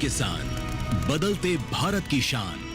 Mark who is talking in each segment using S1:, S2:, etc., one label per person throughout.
S1: किसान, बदलते भारत की शान।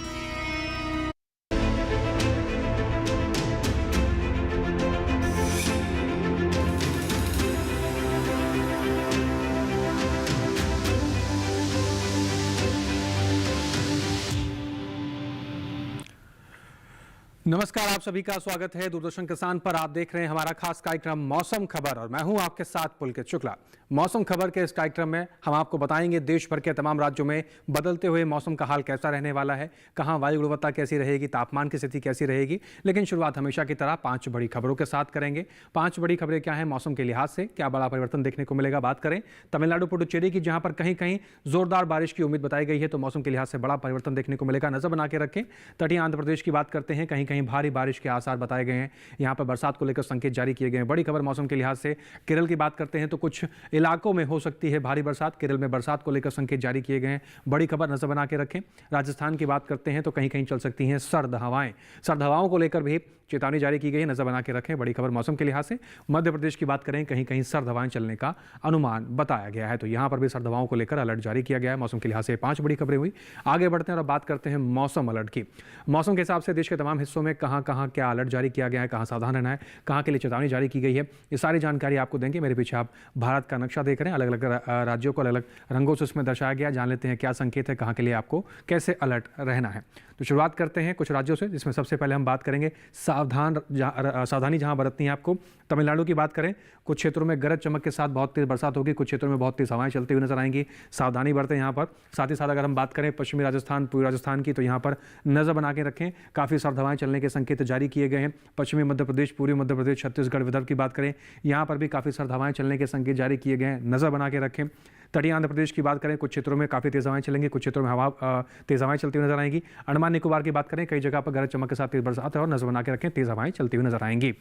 S2: नमस्कार, आप सभी का स्वागत है दूरदर्शन किसान पर। आप देख रहे हैं हमारा खास कार्यक्रम मौसम खबर और मैं हूं आपके साथ पुलकित शुक्ला। मौसम खबर के इस कार्यक्रम में हम आपको बताएंगे देश भर के तमाम राज्यों में बदलते हुए मौसम का हाल कैसा रहने वाला है, कहां वायु गुणवत्ता कैसी रहेगी, तापमान की स्थिति कैसी रहेगी। लेकिन शुरुआत हमेशा की तरह 5 बड़ी खबरों के साथ करेंगे। 5 बड़ी खबरें क्या हैं, मौसम के लिहाज से क्या बड़ा परिवर्तन देखने को मिलेगा। बात करें तमिलनाडु पुडुचेरी की, जहां पर कहीं कहीं जोरदार बारिश की उम्मीद बताई गई है, तो मौसम के लिहाज से बड़ा परिवर्तन देखने को मिलेगा, नजर बना के रखें। तटीय आंध्र प्रदेश की बात करते हैं, कहीं कहीं भारी बारिश के आसार बताए गए हैं, यहां पर बरसात को लेकर संकेत जारी किए गए हैं। बड़ी खबर मौसम के लिहाज से केरल की बात करते हैं, तो कुछ इलाकों में हो सकती है भारी बरसात। केरल में बरसात को लेकर संकेत जारी किए गए हैं, बड़ी खबर नजर बना के रखें। राजस्थान की बात करते हैं, तो कहीं कहीं चल सकती हैं सर्द हवाएं। सर्द हवाओं को लेकर भी चेतावनी जारी की गई है, नजर बना के रखें। बड़ी खबर मौसम के लिहाज से मध्य प्रदेश की बात करें, कहीं कहीं सर्द हवाएं चलने का अनुमान बताया गया है, तो यहां पर भी सर्द हवाओं को लेकर अलर्ट जारी किया गया है। मौसम के लिहाज से 5 बड़ी खबरें हुई। आगे बढ़ते हैं और बात करते हैं मौसम अलर्ट की। मौसम के हिसाब से देश के तमाम हिस्सों में कहां कहां क्या अलर्ट जारी किया गया है, कहां सावधान रहना है, कहां के लिए चेतावनी जारी की गई है, ये सारी जानकारी आपको देंगे। मेरे पीछे आप भारत का नक्शा देख रहे हैं, अलग अलग राज्यों को अलग अलग रंगों से उसमें दर्शाया गया। जान लेते हैं क्या संकेत है, कहां के लिए आपको कैसे अलर्ट रहना है। तो शुरुआत करते हैं कुछ राज्यों से, जिसमें सबसे पहले हम बात करेंगे सावधानी जहां बरतनी है आपको। तमिलनाडु की बात करें, कुछ क्षेत्रों में गरज चमक के साथ बहुत तेज बरसात होगी, कुछ क्षेत्रों में बहुत तेज हवाएं चलती हुई नजर आएंगी, सावधानी बरतें यहां पर। साथ ही साथ अगर हम बात करें पश्चिमी राजस्थान, पूर्वी राजस्थान की, तो यहां पर नजर बना के रखें, काफी सर्द हवाएं चलने के संकेत जारी किए गए हैं। पश्चिमी मध्य प्रदेश, पूर्वी मध्य प्रदेश, छत्तीसगढ़, विदर्भ की बात करें, यहां पर भी काफी सर्द हवाएं चलने के संकेत जारी किए गए हैं, नजर बना के रखें। तटीय आंध्र प्रदेश की बात करें, कुछ क्षेत्रों में काफी तेज हवाएं चलेंगी, कुछ क्षेत्रों में तेज हवाएं चलती हुई नजर आएंगी। अंडमान निकोबार की बात करें, कई जगह पर गरज चमक के साथ तेज बरसात है और नजर बना के रखें, तेज हवाएं चलती हुई नजर आएंगी।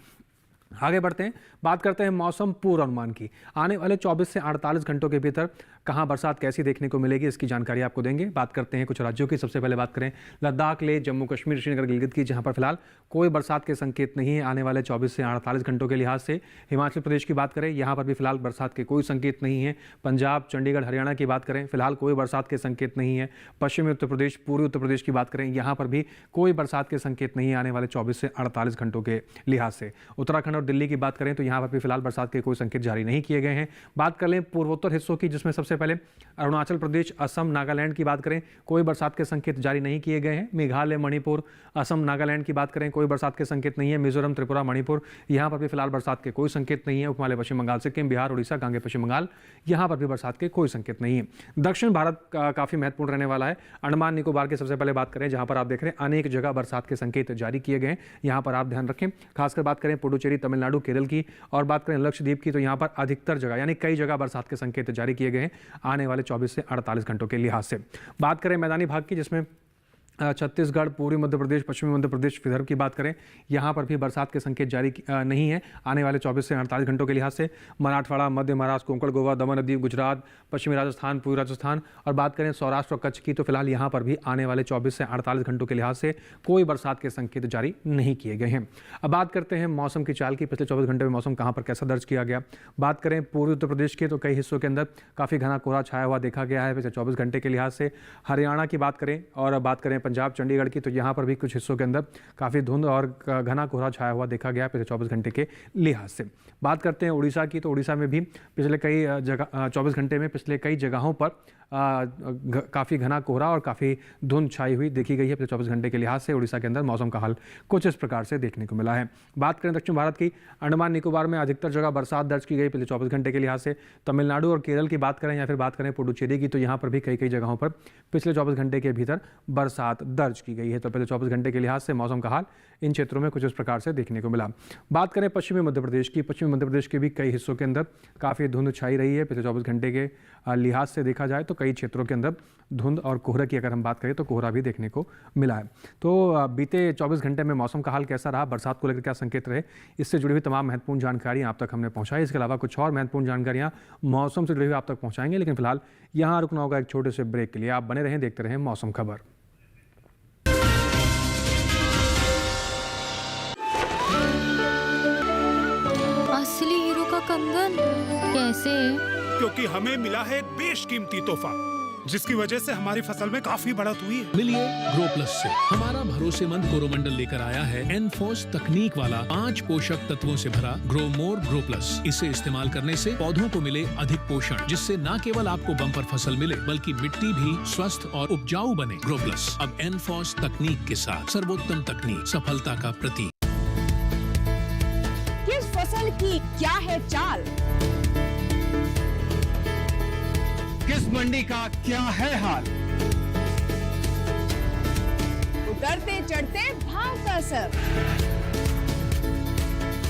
S2: आगे बढ़ते हैं, बात करते हैं मौसम पूर्वानुमान की। आने वाले 24 से 48 घंटों के भीतर कहां बरसात कैसी देखने को मिलेगी, इसकी जानकारी आपको देंगे। बात करते हैं कुछ राज्यों की। सबसे पहले बात करें लद्दाख, लेह, जम्मू कश्मीर, श्रीनगर, गिलगित की, जहां पर फिलहाल कोई बरसात के संकेत नहीं है आने वाले 24 से 48 घंटों के लिहाज से। हिमाचल प्रदेश की बात करें, यहां पर भी फिलहाल बरसात के कोई संकेत नहीं है। पंजाब, चंडीगढ़, हरियाणा की बात करें, फिलहाल कोई बरसात के संकेत नहीं है। पश्चिमी उत्तर प्रदेश, पूर्वी उत्तर प्रदेश की बात करें, यहां पर भी कोई बरसात के संकेत नहीं है आने वाले 24 से 48 घंटों के लिहाज से। उत्तराखंड और दिल्ली की बात करें, तो यहां पर भी फिलहाल बरसात के कोई संकेत जारी नहीं किए गए हैं। बात कर लें पूर्वोत्तर हिस्सों की, जिसमें सबसे पहले अरुणाचल प्रदेश, असम, नागालैंड की बात करें, कोई बरसात के संकेत जारी नहीं किए गए हैं। मेघालय, मणिपुर, असम, नागालैंड की बात करें, कोई बरसात के संकेत नहीं है। मिजोरम, त्रिपुरा, मणिपुर, यहां पर भी फिलहाल बरसात के कोई संकेत नहीं है। उपहिमालय पश्चिम बंगाल, सिक्किम, बिहार, उड़ीसा, गांगे पश्चिम बंगाल, यहां पर भी बरसात के कोई संकेत नहीं है। दक्षिण भारत काफी महत्वपूर्ण रहने वाला है। अंडमान निकोबार की सबसे पहले बात करें, जहां पर आप देख रहे हैं अनेक जगह बरसात के संकेत जारी किए गए हैं, यहां पर आप ध्यान रखें। खासकर बात करें पुडुचेरी, तमिलनाडु, केरल की, और बात करें लक्षद्वीप की, तो यहां पर अधिकतर जगह यानी कई जगह बरसात के संकेत जारी किए गए हैं आने वाले 24 से 48 घंटों के लिहाज से। बात करें मैदानी भाग की, जिसमें छत्तीसगढ़, पूर्वी मध्य प्रदेश, पश्चिमी मध्य प्रदेश, विदर्भ की बात करें, यहां पर भी बरसात के संकेत जारी नहीं है आने वाले 24 से 48 घंटों के लिहाज से। मराठवाड़ा, मध्य महाराष्ट्र, कोंकण, गोवा, दमन, दीव, गुजरात, पश्चिमी राजस्थान, पूर्वी राजस्थान, और बात करें सौराष्ट्र और कच्छ की, तो फिलहाल यहां पर भी आने वाले 24 से 48 घंटों के लिहाज से कोई बरसात के संकेत जारी नहीं किए गए हैं। अब बात करते हैं मौसम की चाल की। पिछले 24 घंटे में मौसम कहां पर कैसा दर्ज किया गया। बात करें पूर्वी उत्तर प्रदेश की, तो कई हिस्सों के अंदर काफी घना कोहरा छाया हुआ देखा गया है पिछले 24 घंटे के लिहाज से। हरियाणा की बात करें और बात करें पंजाब, चंडीगढ़ की, तो यहां पर भी कुछ हिस्सों के अंदर काफी धुंध और घना कोहरा छाया हुआ देखा गया पिछले 24 घंटे के लिहाज से। बात करते हैं उड़ीसा की, तो उड़ीसा में भी पिछले कई जगह 24 घंटे में पिछले कई जगहों पर काफ़ी घना कोहरा और काफ़ी धुंध छाई हुई देखी गई है पिछले 24 घंटे के लिहाज से। उड़ीसा के अंदर मौसम का हाल कुछ इस प्रकार से देखने को मिला है। बात करें दक्षिण भारत की, अंडमान निकोबार में अधिकतर जगह बरसात दर्ज की गई पिछले 24 घंटे के लिहाज से। तमिलनाडु और केरल की बात करें या फिर बात करें पुडुचेरी की, तो यहाँ पर भी कई कई जगहों पर पिछले 24 घंटे के भीतर बरसात दर्ज की गई है। तो पिछले 24 घंटे के लिहाज से मौसम का हाल इन क्षेत्रों में कुछ इस प्रकार से देखने को मिला। बात करें पश्चिमी मध्य प्रदेश की, पश्चिमी मध्य प्रदेश के भी कई हिस्सों के अंदर काफ़ी धुंध छाई रही है पिछले 24 घंटे के लिहाज से देखा जाए तो कई क्षेत्रों के अंदर धुंध और कोहरा की अगर हम बात करें तो कोहरा भी देखने को मिला है। तो बीते 24 घंटे में मौसम का हाल कैसा रहा, बरसात को लेकर क्या संकेत रहे, इससे जुड़ी हुई तमाम महत्वपूर्ण जानकारी आप तक हमने पहुंचाई। इसके अलावा कुछ और महत्वपूर्ण जानकारियां मौसम से जुड़ी हुई आप तक पहुंचाएंगे, लेकिन फिलहाल यहां रुकना होगा एक छोटे से ब्रेक के लिए। आप बने रहें, देखते रहें मौसम खबर।
S3: असली हीरो का कंगन कैसे?
S4: क्योंकि हमें मिला है एक बेशकीमती तोहफा। जिसकी वजह से हमारी फसल में काफी बढ़त हुई है।
S5: मिलिए ग्रो प्लस से। हमारा भरोसेमंद कोरोमंडल लेकर आया है एनफोर्स तकनीक वाला 5 पोषक तत्वों से भरा ग्रो मोर ग्रो प्लस। इसे इस्तेमाल करने से पौधों को मिले अधिक पोषण, जिससे न केवल आपको बम्पर फसल मिले बल्कि मिट्टी भी स्वस्थ और उपजाऊ बने। ग्रो प्लस अब एनफोर्स तकनीक के साथ, सर्वोत्तम तकनीक, सफलता का प्रतीक।
S6: किस फसल की क्या है चाल,
S2: किस मंडी का क्या है हाल,
S6: उतरते चढ़ते भाव का असर,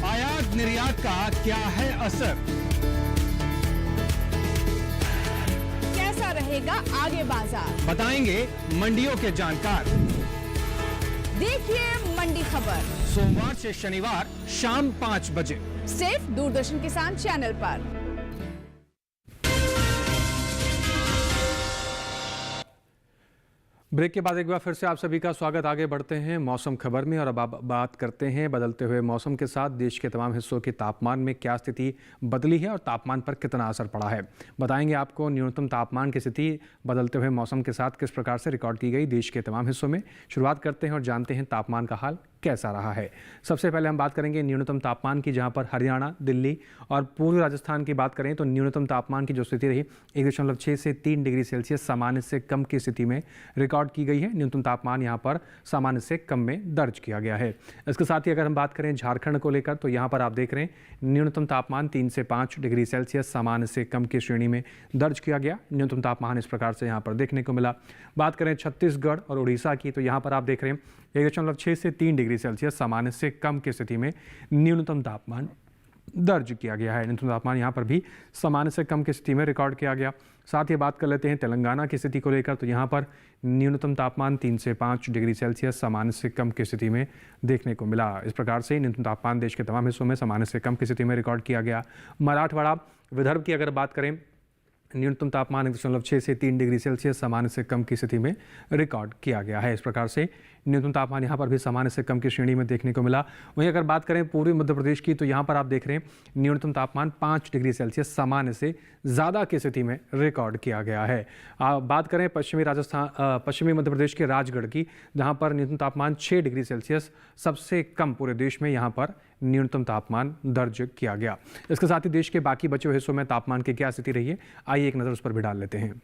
S2: आयात निर्यात का क्या है असर,
S6: कैसा रहेगा आगे बाजार,
S2: बताएंगे मंडियों के जानकार।
S6: देखिए मंडी खबर
S2: सोमवार से शनिवार शाम 5 बजे
S6: सिर्फ दूरदर्शन किसान चैनल पर।
S2: ब्रेक के बाद एक बार फिर से आप सभी का स्वागत। आगे बढ़ते हैं मौसम खबर में और अब आप बात करते हैं बदलते हुए मौसम के साथ देश के तमाम हिस्सों के तापमान में क्या स्थिति बदली है और तापमान पर कितना असर पड़ा है। बताएंगे आपको न्यूनतम तापमान की स्थिति बदलते हुए मौसम के साथ किस प्रकार से रिकॉर्ड की गई देश के तमाम हिस्सों में। शुरुआत करते हैं और जानते हैं तापमान का हाल कैसा रहा है। सबसे पहले हम बात करेंगे न्यूनतम तापमान की, जहां पर हरियाणा, दिल्ली और पूर्वी राजस्थान की बात करें तो न्यूनतम तापमान की जो स्थिति रही 1.6 से 3 डिग्री सेल्सियस सामान्य से कम की स्थिति में रिकॉर्ड की गई है। न्यूनतम तापमान यहां पर सामान्य से कम में दर्ज किया गया है। इसके साथ ही अगर हम बात करें झारखंड को लेकर तो यहां पर आप देख रहे हैं न्यूनतम तापमान 3 से 5 डिग्री सेल्सियस सामान्य से कम की श्रेणी में दर्ज किया गया। न्यूनतम तापमान इस प्रकार से यहाँ पर देखने को मिला। बात करें छत्तीसगढ़ और उड़ीसा की तो यहाँ पर आप देख रहे हैं 1.6 से 3 डिग्री सेल्सियस सामान्य से कम की स्थिति में न्यूनतम तापमान दर्ज किया गया है। न्यूनतम तापमान यहाँ पर भी सामान्य से कम की स्थिति में रिकॉर्ड किया गया। साथ ही बात कर लेते हैं तेलंगाना की स्थिति को लेकर तो यहाँ पर न्यूनतम तापमान 3 से 5 डिग्री सेल्सियस सामान्य से कम की स्थिति में देखने को मिला। इस प्रकार से न्यूनतम तापमान देश के तमाम हिस्सों में सामान्य से कम की स्थिति में रिकॉर्ड किया गया। मराठवाड़ा, विदर्भ की अगर बात करें न्यूनतम तापमान 1.6 से 3 डिग्री सेल्सियस सामान्य से कम की स्थिति में रिकॉर्ड किया गया है। इस प्रकार से न्यूनतम तापमान यहाँ पर भी सामान्य से कम की श्रेणी में देखने को मिला। वहीं अगर बात करें पूर्वी मध्य प्रदेश की तो यहाँ पर आप देख रहे हैं न्यूनतम तापमान 5 डिग्री सेल्सियस सामान्य से ज़्यादा की स्थिति में रिकॉर्ड किया गया है। बात करें पश्चिमी मध्य प्रदेश के राजगढ़ की, जहाँ पर न्यूनतम तापमान 6 डिग्री सेल्सियस सबसे कम पूरे देश में यहाँ पर न्यूनतम तापमान दर्ज किया गया। इसके साथ ही देश के बाकी बचे हुए हिस्सों में तापमान की क्या स्थिति रही है, आइए एक नज़र उस पर भी डाल लेते हैं।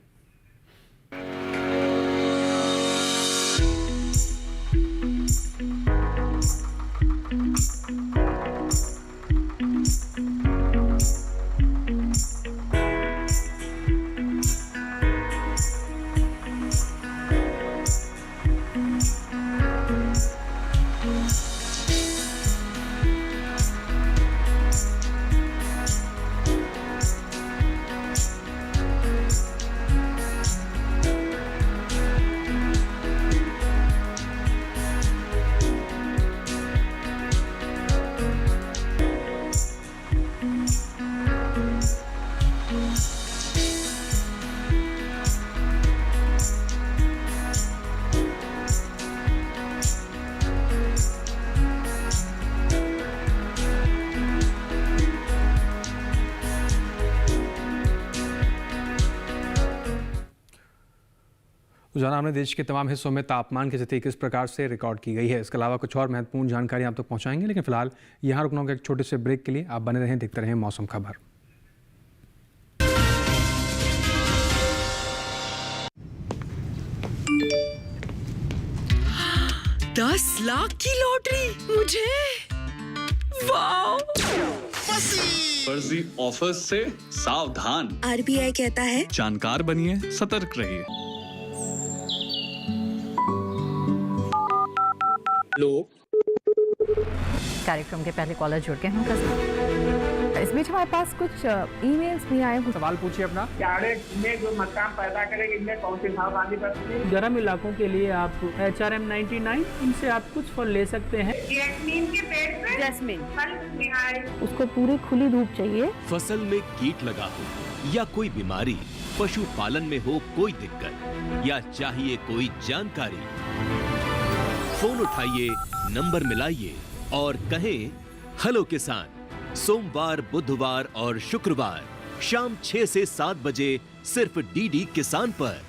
S2: जाना हमने देश के तमाम हिस्सों में तापमान की स्थिति किस प्रकार से रिकॉर्ड की गई है। इसके अलावा कुछ और महत्वपूर्ण जानकारी आप तक पहुंचाएंगे, लेकिन फिलहाल यहाँ रुकना होगा एक छोटे से ब्रेक के लिए। आप बने रहें, देखते रहें मौसम खबर।
S7: $10 लाख की लॉटरी मुझे, वाओ!
S8: फर्जी ऑफर्स से सावधान।
S7: RBI कहता है
S8: जानकार बनिए, सतर्क रहिए।
S9: कार्यक्रम के पहले कॉलर जुड़ गए हैं। इस बीच हमारे पास कुछ ईमेल्स भी आए हैं।
S2: सवाल पूछिए अपना।
S10: में जो मकान पैदा करेंगे इनमें कौन सी सावधानी बरतनी है?
S11: गर्म इलाकों के लिए आप HRM 99 इनसे आप कुछ फल ले सकते हैं।
S6: जैस्मीन के पेड़ पे जैस्मीन फल निहार,
S9: उसको पूरी खुली धूप चाहिए।
S1: फसल में कीट लगा हो या कोई बीमारी, पशुपालन में हो कोई दिक्कत या चाहिए कोई जानकारी, फोन उठाइए, नंबर मिलाइए और कहें हेलो किसान। सोमवार, बुधवार और शुक्रवार शाम 6 से 7 बजे सिर्फ DD किसान पर।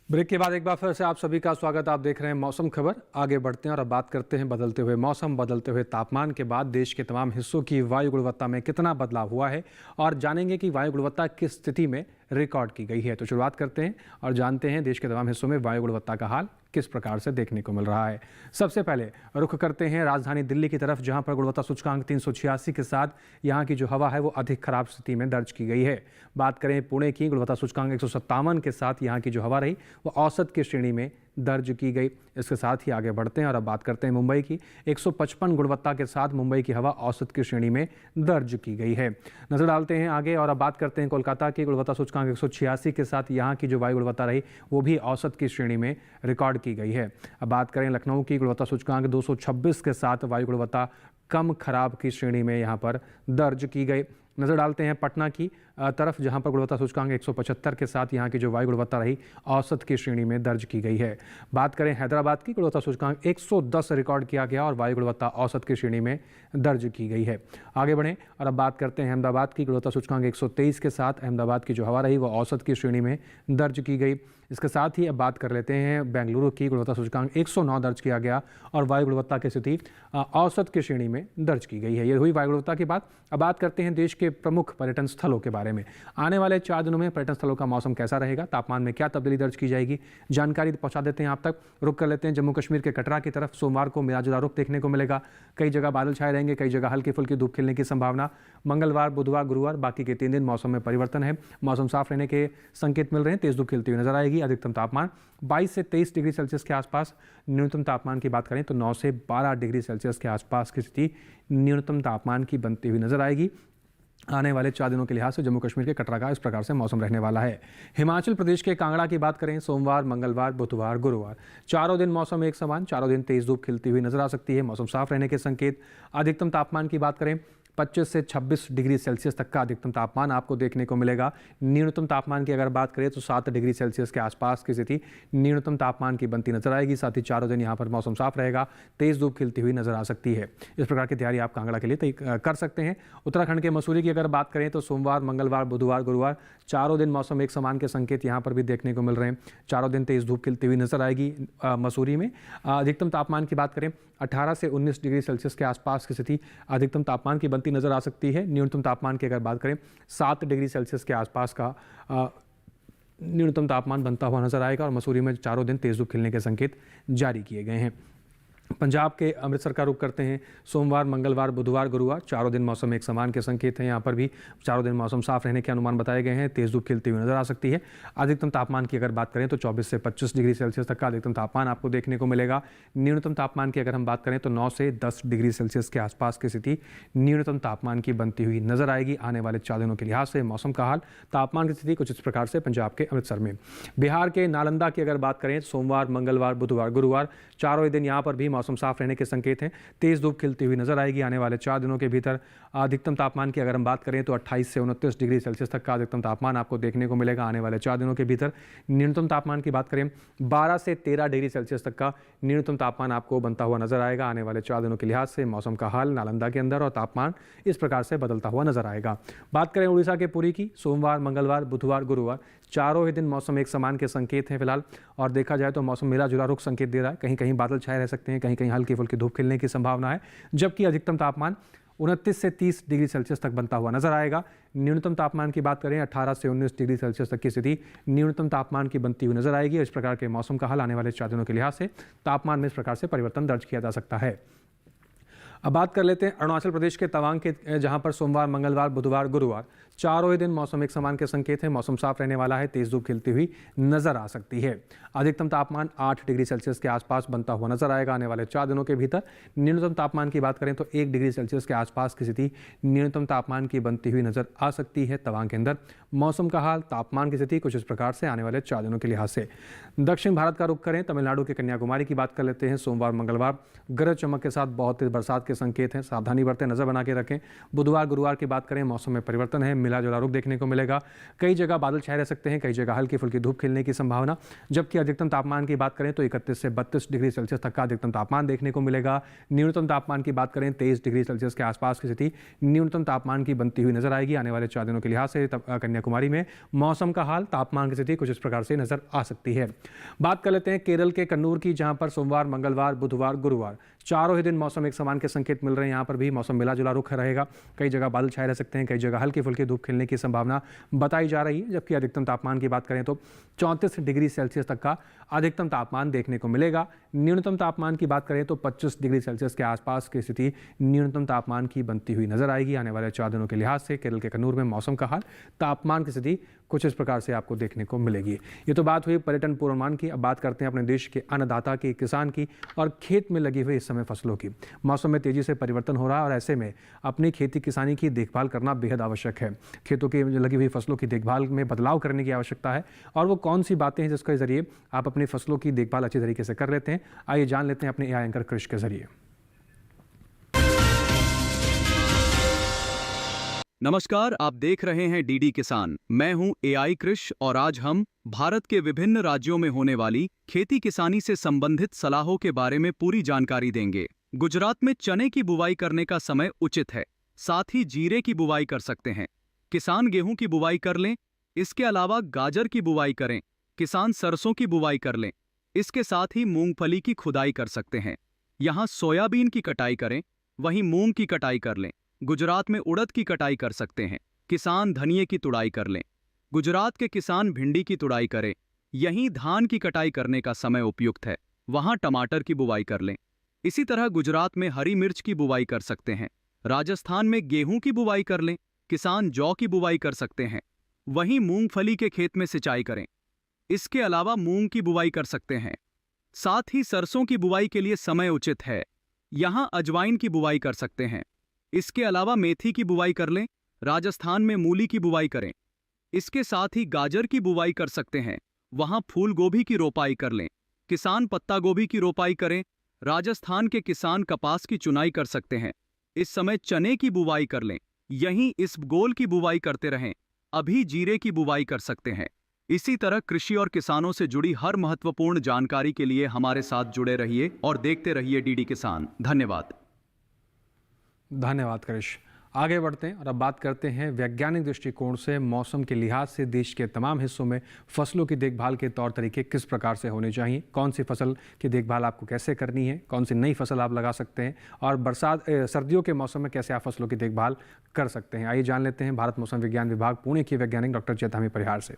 S2: ब्रेक के बाद एक बार फिर से आप सभी का स्वागत। आप देख रहे हैं मौसम खबर। आगे बढ़ते हैं और अब बात करते हैं बदलते हुए मौसम, बदलते हुए तापमान के बाद देश के तमाम हिस्सों की वायु गुणवत्ता में कितना बदलाव हुआ है और जानेंगे कि वायु गुणवत्ता किस स्थिति में रिकॉर्ड की गई है। तो शुरुआत करते हैं और जानते हैं देश के तमाम हिस्सों में वायु गुणवत्ता का हाल किस प्रकार से देखने को मिल रहा है। सबसे पहले रुख करते हैं राजधानी दिल्ली की तरफ, जहां पर गुणवत्ता सूचकांक 386 के साथ यहां की जो हवा है वो अधिक खराब स्थिति में दर्ज की गई है। बात करें पुणे की, गुणवत्ता सूचकांक 157 के साथ यहां की जो हवा रही वो औसत की श्रेणी में दर्ज की गई। इसके साथ ही आगे बढ़ते हैं और अब बात करते हैं मुंबई की। 155 गुणवत्ता के साथ मुंबई की हवा औसत की श्रेणी में दर्ज की गई है। नजर डालते हैं आगे और अब बात करते हैं कोलकाता की। गुणवत्ता सूचकांक 186 के साथ यहाँ की जो वायु गुणवत्ता रही वो भी औसत की श्रेणी में रिकॉर्ड की गई है। अब बात करें लखनऊ की। गुणवत्ता सूचकांक 226 के साथ वायु गुणवत्ता कम खराब की श्रेणी में यहाँ पर दर्ज की गई। नजर डालते हैं पटना की तरफ, जहां पर गुणवत्ता सूचकांक 175 के साथ यहां की जो वायु गुणवत्ता रही औसत की श्रेणी में दर्ज की गई है। बात करें हैदराबाद की। गुणवत्ता सूचकांक 110 रिकॉर्ड किया गया और वायु गुणवत्ता औसत की श्रेणी में दर्ज की गई है। आगे बढ़ें और अब बात करते हैं अहमदाबाद की। गुणवत्ता सूचकांक 123 के साथ अहमदाबाद की जो हवा रही वो औसत की श्रेणी में दर्ज की गई। इसके साथ ही अब बात कर लेते हैं बेंगलुरु की। गुणवत्ता सूचकांक 109 दर्ज किया गया और वायु गुणवत्ता की स्थिति औसत की श्रेणी में दर्ज की गई है। ये हुई वायु गुणवत्ता की बात। अब बात करते हैं देश के प्रमुख पर्यटन स्थलों के बारे में। आने वाले 4 दिनों में पर्यटन स्थलों का मौसम कैसा रहेगा, तापमान में क्या तब्दीली दर्ज की जाएगी, जानकारी पहुंचा देते हैं आप तक। रुक कर लेते हैं जम्मू कश्मीर के कटरा की तरफ। सोमवार को मिला जुला रुख देखने को मिलेगा। कई जगह बादल छाए रहेंगे, कई जगह हल्की फुल्की धूप खिलने की संभावना। मंगलवार, बुधवार, गुरुवार, बाकी के 3 दिन मौसम में परिवर्तन है। मौसम साफ रहने के संकेत मिल रहे हैं। तेज धूप खिलती हुई नजर आएगी। अधिकतम तापमान 22 से 23 डिग्री सेल्सियस के आसपास। न्यूनतम तापमान की बात करें तो 9 से 12 डिग्री सेल्सियस के आसपास की स्थिति न्यूनतम तापमान की बनती हुई नजर आएगी। आने वाले 4 दिनों के लिहाज से जम्मू कश्मीर के कटरा का इस प्रकार से मौसम रहने वाला है। हिमाचल प्रदेश के कांगड़ा की बात करें, सोमवार, मंगलवार, बुधवार, गुरुवार, चारों दिन मौसम एक समान। चारों दिन तेज धूप खिलती हुई नजर आ सकती है। मौसम साफ रहने के संकेत। अधिकतम तापमान की बात करें 25 से 26 डिग्री सेल्सियस तक का अधिकतम तापमान आपको देखने को मिलेगा। न्यूनतम तापमान की अगर बात करें तो 7 डिग्री सेल्सियस के आसपास की स्थिति न्यूनतम तापमान की बनती नजर आएगी। साथ ही चारों दिन यहाँ पर मौसम साफ रहेगा। तेज धूप खिलती हुई नजर आ सकती है। इस प्रकार की तैयारी आप कांगड़ा के लिए कर सकते हैं। उत्तराखंड के मसूरी की अगर बात करें तो सोमवार, मंगलवार, बुधवार, गुरुवार, चारों दिन मौसम एक समान के संकेत यहाँ पर भी देखने को मिल रहे हैं। चारों दिन तेज धूप खिलती हुई नजर आएगी मसूरी में। अधिकतम तापमान की बात करें 18 से 19 डिग्री सेल्सियस के आसपास की स्थिति अधिकतम तापमान की बनती नजर आ सकती है। न्यूनतम तापमान की अगर बात करें 7 डिग्री सेल्सियस के आसपास का न्यूनतम तापमान बनता हुआ नजर आएगा और मसूरी में चारों दिन तेज धूप खिलने के संकेत जारी किए गए हैं। पंजाब के अमृतसर का रुख करते हैं। सोमवार, मंगलवार, बुधवार, गुरुवार, चारों दिन मौसम एक समान के संकेत हैं। यहाँ पर भी चारों दिन मौसम साफ रहने के अनुमान बताए गए हैं। तेज धूप खिलती हुई नजर आ सकती है। अधिकतम तापमान की अगर बात करें तो 24 से 25 डिग्री सेल्सियस तक का अधिकतम तापमान आपको देखने को मिलेगा। न्यूनतम तापमान की अगर हम बात करें तो 9 से 10 डिग्री सेल्सियस के आसपास की स्थिति न्यूनतम तापमान की बनती हुई नजर आएगी। आने वाले 4 दिनों के लिहाज से मौसम का हाल, तापमान की स्थिति कुछ इस प्रकार से पंजाब के अमृतसर में। बिहार के नालंदा की अगर बात करें सोमवार, मंगलवार, बुधवार, गुरुवार, चारों ही दिन यहाँ पर भी मौसम साफ रहने के संकेत हैं। तेज धूप खिलती हुई नजर आएगी। आने वाले 4 दिनों के भीतर अधिकतम तापमान की अगर हम बात करें तो 28 से 29 डिग्री सेल्सियस तक का अधिकतम तापमान आपको देखने को मिलेगा। आने वाले 4 दिनों के भीतर न्यूनतम तापमान की बात करें 12 से 13 डिग्री सेल्सियस तक का न्यूनतम तापमान आपको बनता हुआ नजर आएगा। आने वाले 4 दिनों के लिहाज से मौसम का हाल नालंदा के अंदर और तापमान इस प्रकार से बदलता हुआ नजर आएगा। बात करें उड़ीसा के पुरी की, सोमवार, मंगलवार, बुधवार, गुरुवार, चारों ही दिन मौसम एक समान के संकेत हैं फिलहाल। और देखा जाए तो मौसम मिला जुला रुख संकेत दे रहा है। कहीं कहीं बादल छाए रह सकते हैं, कहीं कहीं हल्की फुल्की धूप खिलने की संभावना है। जबकि अधिकतम तापमान 29 से 30 डिग्री सेल्सियस तक बनता हुआ नजर आएगा। न्यूनतम तापमान की बात करें 18 से 19 डिग्री सेल्सियस तक की स्थिति न्यूनतम तापमान की बनती हुई नजर आएगी। इस प्रकार के मौसम का हाल आने वाले 4 दिनों के लिहाज से तापमान में इस प्रकार से परिवर्तन दर्ज किया जा सकता है। अब बात कर लेते हैं अरुणाचल प्रदेश के तवांग के, जहां पर सोमवार, मंगलवार, बुधवार, गुरुवार, चारों ही दिन मौसम एक समान के संकेत हैं। मौसम साफ रहने वाला है। तेज धूप खिलती हुई नजर आ सकती है। अधिकतम तापमान 8 डिग्री सेल्सियस के आसपास बनता हुआ नजर आएगा। आने वाले 4 दिनों के भीतर न्यूनतम तापमान की बात करें तो 1 डिग्री सेल्सियस के आसपास की स्थिति न्यूनतम तापमान की बनती हुई नजर आ सकती है। तवांग के अंदर मौसम का हाल, तापमान की स्थिति कुछ इस प्रकार से आने वाले 4 दिनों के लिहाज से। दक्षिण भारत का रुख करें, तमिलनाडु के कन्याकुमारी की बात कर लेते हैं। सोमवार, मंगलवार गरज चमक के साथ बहुत तेज बरसात के संकेत हैं। सावधानी बरतें, नजर बना के रखें। बुधवार, गुरुवार की बात करें मौसम में परिवर्तन है। मिला जुला रुख देखने को मिलेगा। कई जगह बादल छाए रह सकते हैं, कई जगह हल्की फुल्की धूप खिलने की संभावना। जबकि अधिकतम तापमान की बात करें तो 31 से 32 डिग्री सेल्सियस तक का अधिकतम तापमान देखने को मिलेगा। न्यूनतम तापमान की बात करें 23 डिग्री सेल्सियस के आसपास की स्थिति न्यूनतम तापमान की बनती हुई नजर आएगी। आने वाले 4 दिनों के लिहाज से कन्याकुमारी में मौसम का हाल, तापमान की स्थिति कुछ इस प्रकार से नजर आ सकती है। बात कर लेते हैं केरल के कन्नूर की, जहां पर सोमवार, मंगलवार, बुधवार, गुरुवार चारों ही दिन मौसम एक समान के संकेत मिल रहे हैं। यहाँ पर भी मौसम मिला जुला रुख रहेगा। कई जगह बादल छाए रह सकते हैं, कई जगह हल्की फुल्की धूप खिलने की संभावना बताई जा रही है। जबकि अधिकतम तापमान की बात करें तो 34 डिग्री सेल्सियस तक का अधिकतम तापमान देखने को मिलेगा। न्यूनतम तापमान की बात करें तो 25 डिग्री सेल्सियस के आसपास की स्थिति न्यूनतम तापमान की बनती हुई नजर आएगी। आने वाले 4 दिनों के लिहाज से केरल के कन्नूर में मौसम का हाल, तापमान की स्थिति कुछ इस प्रकार से आपको देखने को मिलेगी। ये तो बात हुई पर्यटन पूर्वानुमान की। अब बात करते हैं अपने देश के अन्नदाता की, किसान की और खेत में लगी हुई इस समय फसलों की। मौसम में तेजी से परिवर्तन हो रहा है और ऐसे में अपनी खेती किसानी की देखभाल करना बेहद आवश्यक है। खेतों की लगी हुई फसलों की देखभाल में बदलाव करने की आवश्यकता है। और वो कौन सी बातें हैं जिसके जरिए आप अपनी फसलों की देखभाल अच्छी तरीके से कर लेते हैं, आइए जान लेते हैं अपने एआई एंकर कृष के जरिए।
S8: नमस्कार, आप देख रहे हैं डीडी किसान। मैं हूं एआई कृष और आज हम भारत के विभिन्न राज्यों में होने वाली खेती किसानी से संबंधित सलाहों के बारे में पूरी जानकारी देंगे। गुजरात में चने की बुवाई करने का समय उचित है, साथ ही जीरे की बुवाई कर सकते हैं। किसान गेहूं की बुवाई कर लें। इसके अलावा गाजर की बुवाई करें। किसान सरसों की बुवाई कर लें। इसके साथ ही मूंगफली की खुदाई कर सकते हैं। यहाँ सोयाबीन की कटाई करें, वहीं मूंग की कटाई कर लें। गुजरात में उड़द की कटाई कर सकते हैं। किसान धनिये की तुड़ाई कर लें। गुजरात के किसान भिंडी की तुड़ाई करें। यहीं धान की कटाई करने का समय उपयुक्त है, वहां टमाटर की बुवाई कर लें। इसी तरह गुजरात में हरी मिर्च की बुवाई कर सकते हैं। राजस्थान में गेहूं की बुवाई कर लें। किसान जौ की बुवाई कर सकते हैं। वहीं मूंगफली के खेत में सिंचाई करें। इसके अलावा मूंग की बुवाई कर सकते हैं। साथ ही सरसों की बुवाई के लिए समय उचित है, यहां अजवाइन की बुवाई कर सकते हैं। इसके अलावा मेथी की बुवाई कर लें। राजस्थान में मूली की बुवाई करें। इसके साथ ही गाजर की बुवाई कर सकते हैं, वहां फूल गोभी की रोपाई कर लें। किसान पत्ता गोभी की रोपाई करें। राजस्थान के किसान कपास की चुनाई कर सकते हैं। इस समय चने की बुवाई कर लें। यहीं इसबगोल की बुवाई करते रहें। अभी जीरे की बुवाई कर सकते हैं। इसी तरह कृषि और किसानों से जुड़ी हर महत्वपूर्ण जानकारी के लिए हमारे साथ जुड़े रहिए और देखते रहिए डीडी किसान। धन्यवाद।
S2: धन्यवाद कृष। आगे बढ़ते हैं और अब बात करते हैं वैज्ञानिक दृष्टिकोण से मौसम के लिहाज से देश के तमाम हिस्सों में फसलों की देखभाल के तौर तरीके किस प्रकार से होने चाहिए, कौन सी फसल की देखभाल आपको कैसे करनी है, कौन सी नई फसल आप लगा सकते हैं और सर्दियों के मौसम में कैसे आप फसलों की देखभाल कर सकते हैं। आइए जान लेते हैं भारत मौसम विज्ञान विभाग पुणे के वैज्ञानिक डॉक्टर चेतामी परिहार से।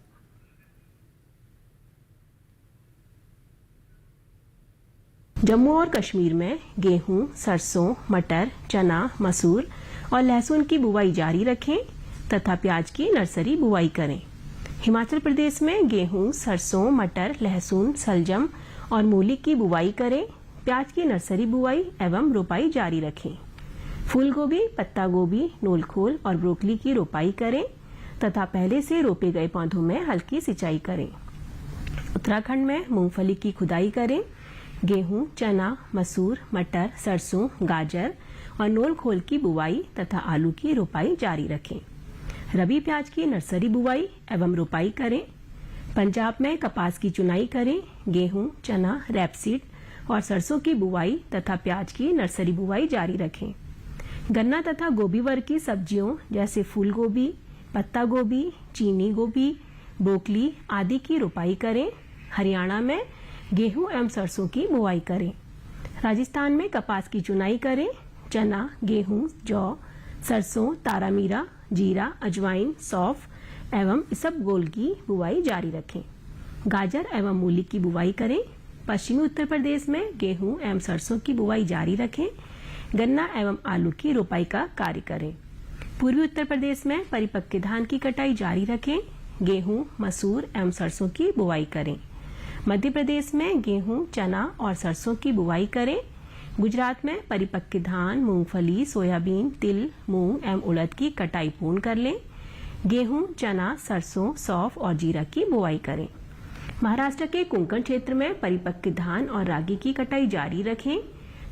S12: जम्मू और कश्मीर में गेहूं, सरसों, मटर, चना, मसूर और लहसुन की बुवाई जारी रखें तथा प्याज की नर्सरी बुवाई करें। हिमाचल प्रदेश में गेहूं, सरसों, मटर, लहसुन, सलजम और मूली की बुवाई करें। प्याज की नर्सरी बुवाई एवं रोपाई जारी रखें। फूल गोभी, पत्ता गोभी, नूलखोल और ब्रोकली की रोपाई करें तथा पहले से रोपे गए पौधों में हल्की सिंचाई करें। उत्तराखंड में मूंगफली की खुदाई करें। गेहूं, चना, मसूर, मटर, सरसों, गाजर और नोल खोल की बुवाई तथा आलू की रोपाई जारी रखें। रबी प्याज की नर्सरी बुवाई एवं रोपाई करें। पंजाब में कपास की चुनाई करें। गेहूं, चना, रैपसीड और सरसों की बुवाई तथा प्याज की नर्सरी बुवाई जारी रखें। गन्ना तथा गोभी वर्ग की सब्जियों जैसे फूल गोभी, पत्ता गोभी, चीनी गोभी, ब्रोकली आदि की रोपाई करें। हरियाणा में गेहूं एवं सरसों की बुवाई करें। राजस्थान में कपास की चुनाई करें। चना, गेहूं, जौ, सरसों, तारामीरा, जीरा, अजवाइन, सौंफ एवं इसबगोल की बुवाई जारी रखें। गाजर एवं मूली की बुवाई करें। पश्चिमी उत्तर प्रदेश में गेहूं एवं सरसों की बुवाई जारी रखें। गन्ना एवं आलू की रोपाई का कार्य करें। पूर्वी उत्तर प्रदेश में परिपक्व धान की कटाई जारी रखें। गेहूं, मसूर एवं सरसों की बुवाई करें। मध्य प्रदेश में गेहूं, चना और सरसों की बुवाई करें। गुजरात में परिपक्व धान, मूंगफली, सोयाबीन, तिल, मूंग एवं उड़द की कटाई पूर्ण कर लें। गेहूं, चना, सरसों, सौंफ और जीरा की बुवाई करें। महाराष्ट्र के कोंकण क्षेत्र में परिपक्व धान और रागी की कटाई जारी रखें।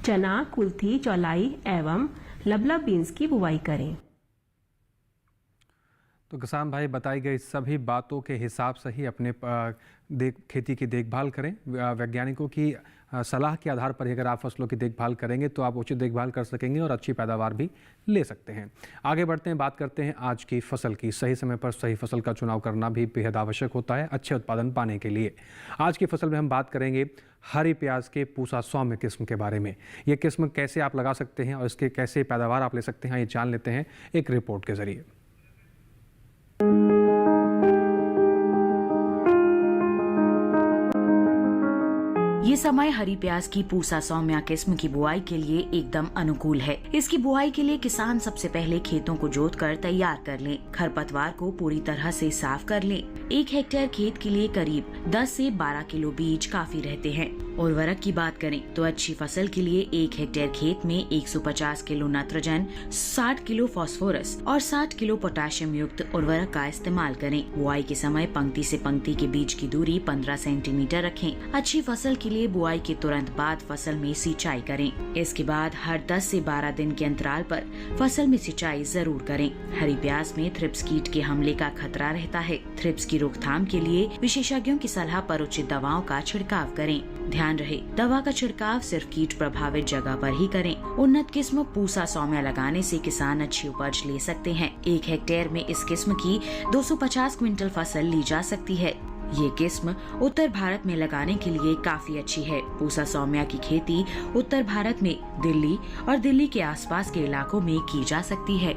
S12: चना, कुल्थी, चौलाई एवं लबलब बीन्स की बुवाई करें।
S2: तो किसान भाई बताई गई सभी बातों के हिसाब से ही अपने खेती की देखभाल करें। वैज्ञानिकों की सलाह के आधार पर ही अगर आप फसलों की देखभाल करेंगे तो आप उचित देखभाल कर सकेंगे और अच्छी पैदावार भी ले सकते हैं। आगे बढ़ते हैं, बात करते हैं आज की फसल की। सही समय पर सही फसल का चुनाव करना भी बेहद आवश्यक होता है अच्छे उत्पादन पाने के लिए। आज की फसल में हम बात करेंगे हरी प्याज के पूसा सौम्य किस्म के बारे में। ये किस्म कैसे आप लगा सकते हैं और इसके कैसे पैदावार आप ले सकते हैं, ये जान लेते हैं एक रिपोर्ट के जरिए।
S13: ये समय हरी प्याज की पूसा सौम्या किस्म की बुआई के लिए एकदम अनुकूल है। इसकी बुआई के लिए किसान सबसे पहले खेतों को जोतकर तैयार कर लें। खरपतवार को पूरी तरह से साफ कर लें। 1 हेक्टेयर खेत के लिए करीब 10 से 12 किलो बीज काफी रहते हैं। उर्वरक की बात करें तो अच्छी फसल के लिए 1 हेक्टेयर खेत में 150 किलो नाइट्रोजन, 60 किलो फास्फोरस और 60 किलो पोटेशियम युक्त उर्वरक का इस्तेमाल करें। बुआई के समय पंक्ति से पंक्ति के बीच की दूरी 15 सेंटीमीटर रखें। अच्छी फसल के लिए बुआई के तुरंत बाद फसल में सिंचाई करें। इसके बाद हर 10 से 12 दिन के अंतराल पर फसल में सिंचाई जरूर करें। हरी प्याज में थ्रिप्स कीट के हमले का खतरा रहता है। थ्रिप्स की रोकथाम के लिए विशेषज्ञों की सलाह पर उचित दवाओं का छिड़काव करें। ध्यान रहे, दवा का छिड़काव सिर्फ कीट प्रभावित जगह पर ही करें। उन्नत किस्म पूसा सौम्या लगाने से किसान अच्छी उपज ले सकते हैं। 1 हेक्टेयर में इस किस्म की 250 क्विंटल फसल ली जा सकती है। ये किस्म उत्तर भारत में लगाने के लिए काफी अच्छी है। पूसा सौम्या की खेती उत्तर भारत में दिल्ली और दिल्ली के आसपास के इलाकों में की जा सकती है।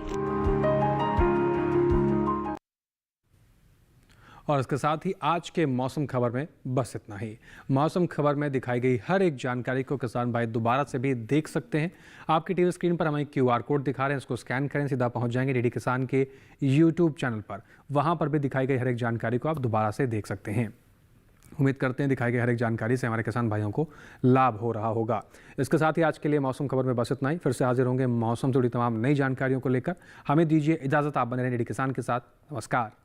S2: और इसके साथ ही आज के मौसम खबर में बस इतना ही। मौसम खबर में दिखाई गई हर एक जानकारी को किसान भाई दोबारा से भी देख सकते हैं। आपकी टीवी स्क्रीन पर हमें QR कोड दिखा रहे हैं, इसको स्कैन करें, सीधा पहुंच जाएंगे DD किसान के YouTube चैनल पर। वहां पर भी दिखाई गई हर एक जानकारी को आप दोबारा से देख सकते हैं। उम्मीद करते हैं दिखाई गई हर एक जानकारी से हमारे किसान भाइयों को लाभ हो रहा होगा। इसके साथ ही आज के लिए मौसम खबर में बस इतना ही। फिर से हाजिर होंगे मौसम से जुड़ी तमाम नई जानकारियों को लेकर। हमें दीजिए इजाज़त, आप बने रहें DD किसान के साथ। नमस्कार।